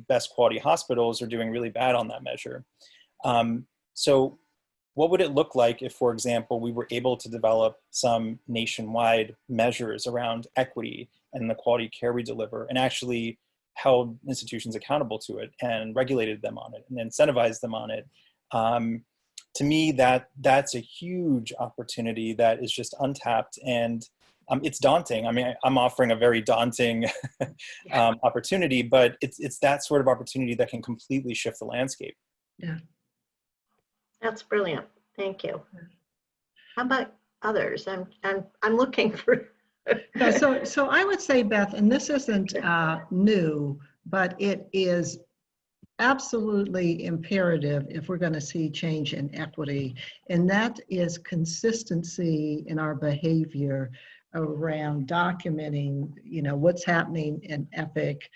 best quality hospitals are doing really bad on that measure. So what would it look like if, for example, we were able to develop some nationwide measures around equity and the quality of care we deliver, and actually held institutions accountable to it and regulated them on it and incentivized them on it? To me, that's a huge opportunity that is just untapped, and it's daunting. I mean, I'm offering a very daunting opportunity, but it's that sort of opportunity that can completely shift the landscape. Yeah. That's brilliant. Thank you. How about others? I'm looking for. Yeah, so I would say, Beth, and this isn't new, but it is absolutely imperative if we're going to see change in equity, and that is consistency in our behavior around documenting, you know, what's happening in EPIC.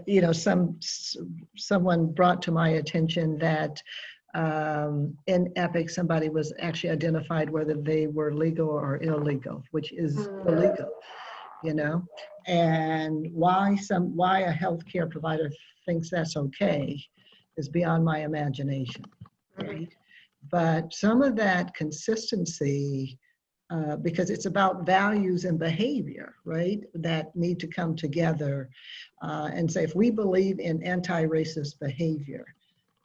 You know, someone brought to my attention that in EPIC, somebody was actually identified whether they were legal or illegal, which is illegal, you know, and why a healthcare provider thinks that's okay is beyond my imagination, right? But some of that consistency, because it's about values and behavior, right, that need to come together and say, if we believe in anti-racist behavior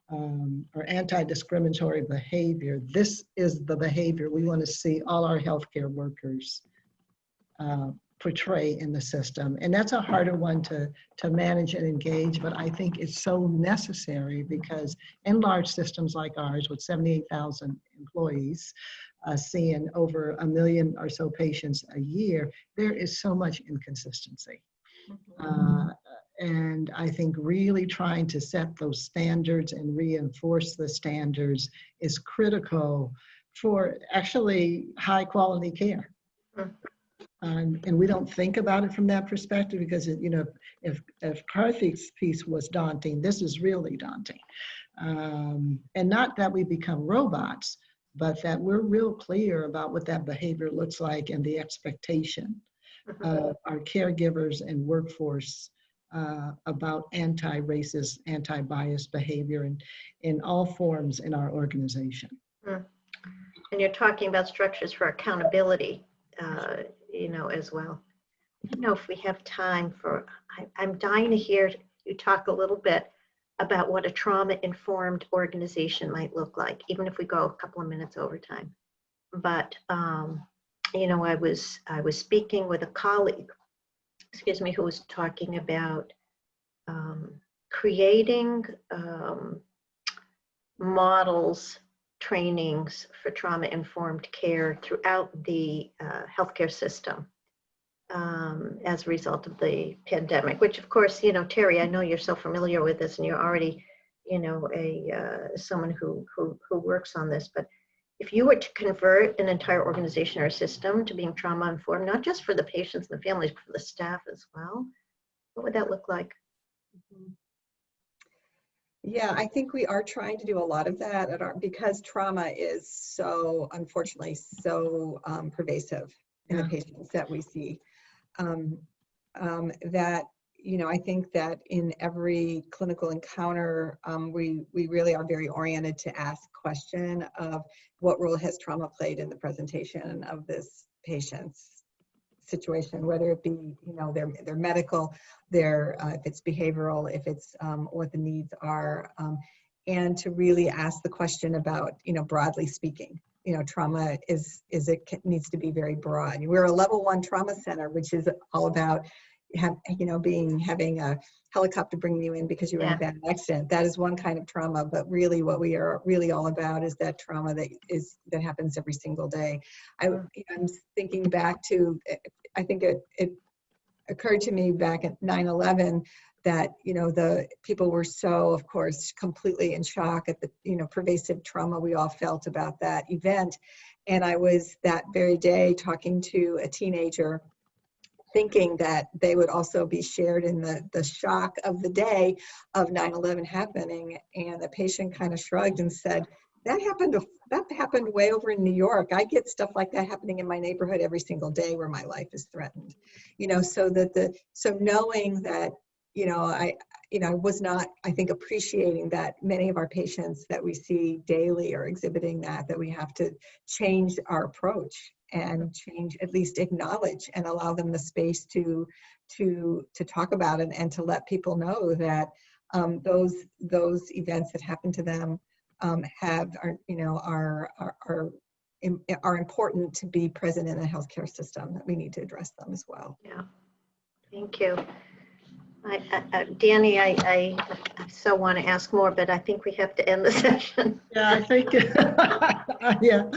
or anti-discriminatory behavior, this is the behavior we want to see all our healthcare workers portray in the system. And that's a harder one to manage and engage, but I think it's so necessary because in large systems like ours with 78,000 employees, seeing over 1 million or so patients a year, there is so much inconsistency. And I think really trying to set those standards and reinforce the standards is critical for actually high quality care. And we don't think about it from that perspective because, you know, if Karthik's piece was daunting, this is really daunting. And not that we become robots, but that we're real clear about what that behavior looks like and the expectation of our caregivers and workforce about anti-racist, anti-biased behavior in all forms in our organization. And you're talking about structures for accountability, you know, as well. I don't know if we have time for, I'm dying to hear you talk a little bit about what a trauma-informed organization might look like, even if we go a couple of minutes over time. But, you know, I was speaking with a colleague, excuse me, who was talking about creating models, trainings for trauma-informed care throughout the healthcare system as a result of the pandemic, which of course, you know, Terry, I know you're so familiar with this and you're already, you know, someone who works on this, but if you were to convert an entire organization or system to being trauma-informed, not just for the patients and the families, but for the staff as well, what would that look like? Yeah, I think we are trying to do a lot of that because trauma is so, unfortunately, so pervasive in the patients that we see. That, you know, I think that in every clinical encounter, we really are very oriented to ask question of what role has trauma played in the presentation of this patient's situation, whether it be, you know, their medical, if it's behavioral, if it's what the needs are, and to really ask the question about, you know, broadly speaking, you know, trauma needs to be very broad. We're a level 1 trauma center, which is all about having a helicopter bringing you in because you were in a bad accident. That is one kind of trauma, but really what we are really all about is that trauma that happens every single day. I'm thinking back to, I think it occurred to me back at 9/11 that, you know, the people were so, of course, completely in shock at the, you know, pervasive trauma we all felt about that event. And I was that very day talking to a teenager, thinking that they would also be shared in the shock of the day of 9/11 happening. And the patient kind of shrugged and said, that happened way over in New York. I get stuff like that happening in my neighborhood every single day where my life is threatened. You know, so knowing that, you know, I was not, I think, appreciating that many of our patients that we see daily are exhibiting that we have to change our approach and change, at least acknowledge and allow them the space to talk about it and to let people know that those events that happen to them are important to be present in the healthcare system, that we need to address them as well. Yeah, thank you. Danny, I so want to ask more, but I think we have to end the session. Yeah, I think, yeah.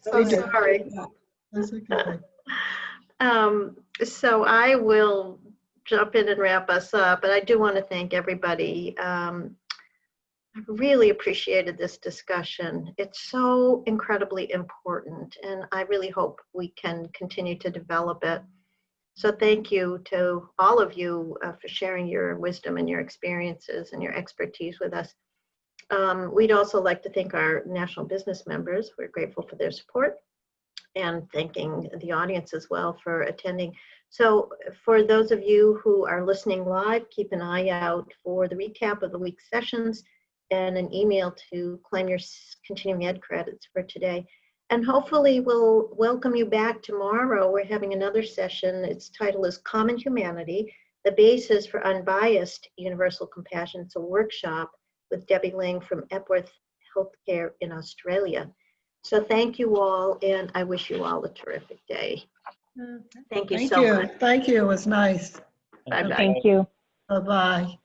So sorry. That's okay. So I will jump in and wrap us up, but I do want to thank everybody. I really appreciated this discussion. It's so incredibly important, and I really hope we can continue to develop it. So thank you to all of you for sharing your wisdom and your experiences and your expertise with us. We'd also like to thank our national business members. We're grateful for their support, and thanking the audience as well for attending. So for those of you who are listening live, keep an eye out for the recap of the week's sessions and an email to claim your continuing ed credits for today. And hopefully we'll welcome you back tomorrow. We're having another session. Its title is Common Humanity, the Basis for Unbiased Universal Compassion. It's a workshop with Debbie Ling from Epworth Healthcare in Australia. So thank you all, and I wish you all a terrific day. Thank you so much. Thank you. It was nice. Bye-bye. Thank you. Bye-bye.